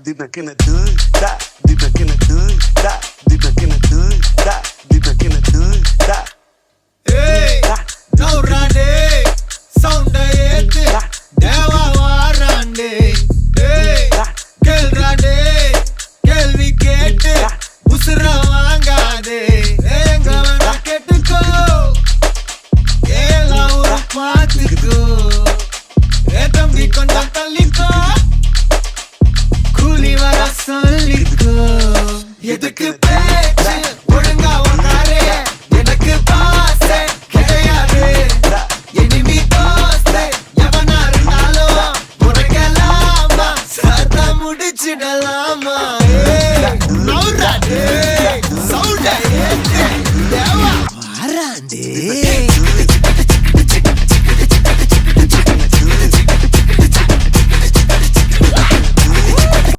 dinakina do da, dinakina do da, dinakina do da, dinakina do da. Hey, no rande, sound ayete, deva warande. Hey, kel rande, kelvi kete, usra vaangade. Enga vana ketuko, ela ura paathuko. Thambi konda talliko, கூலி வர சொல்லிக்கோ. எதுக்கு பேச்சு ஒழுங்கா உன்னாரே, எனக்கு பாசே கிடையாது. Enemy தோஸ்தே எவனா இருந்தாலும் உனக்கெல்லாமா சத்தம் முடிச்சிடலாமா.